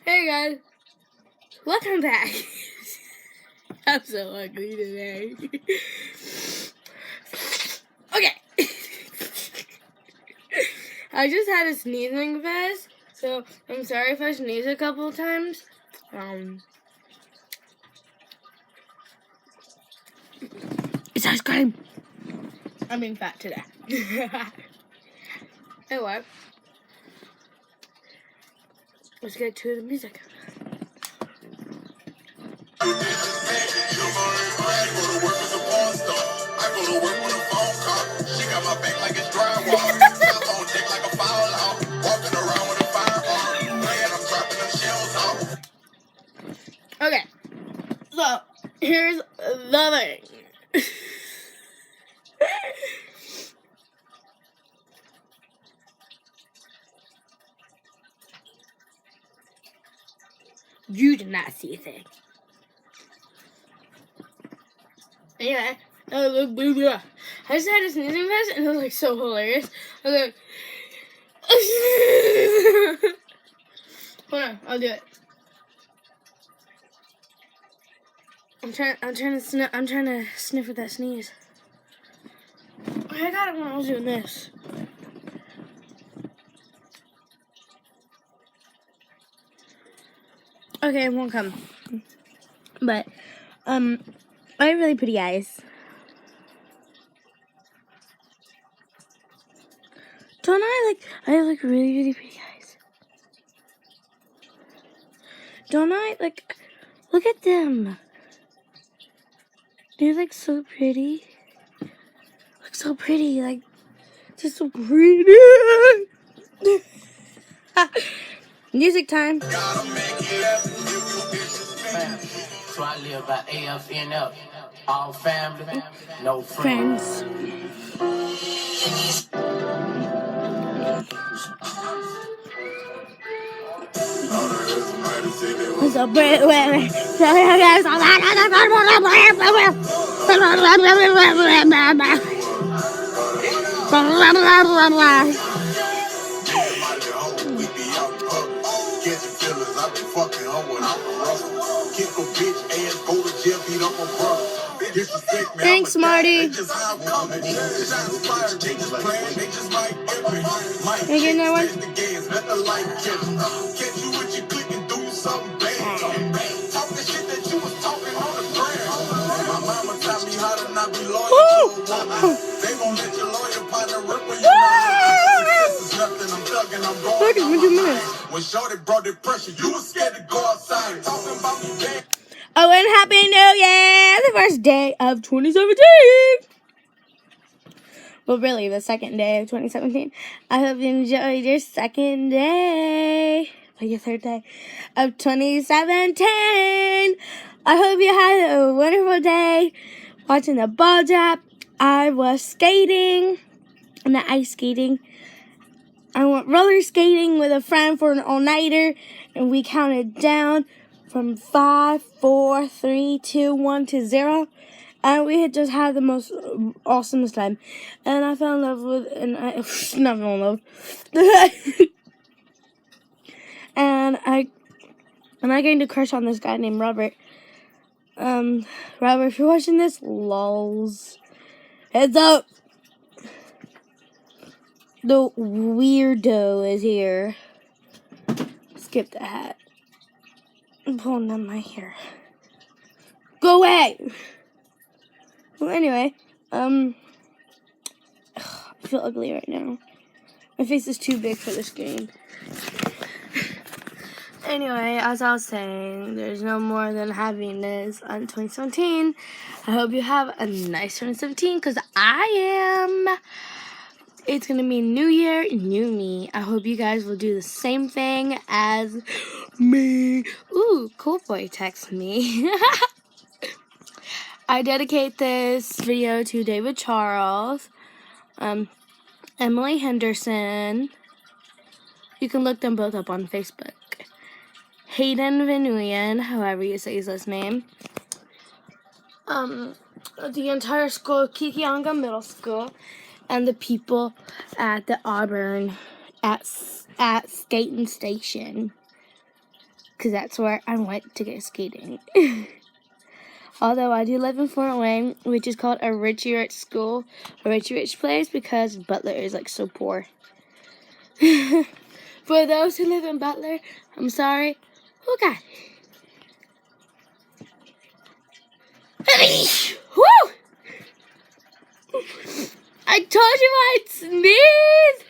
Hey guys, welcome back. I'm so ugly today. Okay. I just had a sneezing fest, so I'm sorry if I sneeze a couple times. It's ice cream. I'm being fat today. Anyway, let's get to the music. Okay, so here's the thing. You did not see a thing. Anyway, I just had a sneezing fest and it was like so hilarious. I was like, hold on, I'll do it. I'm trying to sniff with that sneeze. I got it when I was doing this. Okay, it won't come. But, I have really pretty eyes. Don't I have like really, really pretty eyes. Don't I? Like, look at them. They're like so pretty. Look so pretty, like, they're so pretty. Music time. So I live by AFNF. All family, no friends. So pretty. Thanks, Marty. You getting that one? When Shorty brought the pressure, you was scared to go outside. Talking about me bad. Oh, and Happy New Year! The first day of 2017! Well, really, the second day of 2017. I hope you enjoyed your second day, or your third day of 2017. I hope you had a wonderful day watching the ball drop. I was skating, not ice skating. I went roller skating with a friend for an all-nighter, and we counted down from 5, 4, 3, 2, 1 to 0. And we had just had the most awesome time. And I fell in love with, and I not fell in love. and I gained a crush on this guy named Robert. Robert, if you're watching this, lols. Heads up. The weirdo is here. Skip the hat. I'm pulling down my hair. Go away! Well, anyway, I feel ugly right now. My face is too big for the screen. Anyway, as I was saying, there's no more than happiness on 2017. I hope you have a nice 2017, because I am. It's going to be new year, new me. I hope you guys will do the same thing as me. Ooh, cool boy text me. I dedicate this video to David Charles, Emily Henderson. You can look them both up on Facebook. Hayden Van Nguyen, however you say his last name. The entire school, Kikianga Middle School, and the people at the Auburn at Staten Station. because that's where I went to get skating. Although I do live in Fort Wayne, which is called a Richie Rich school, a Richie Rich place, because Butler is like so poor. For those who live in Butler, I'm sorry. Oh God. Woo! I told you I'd sneeze!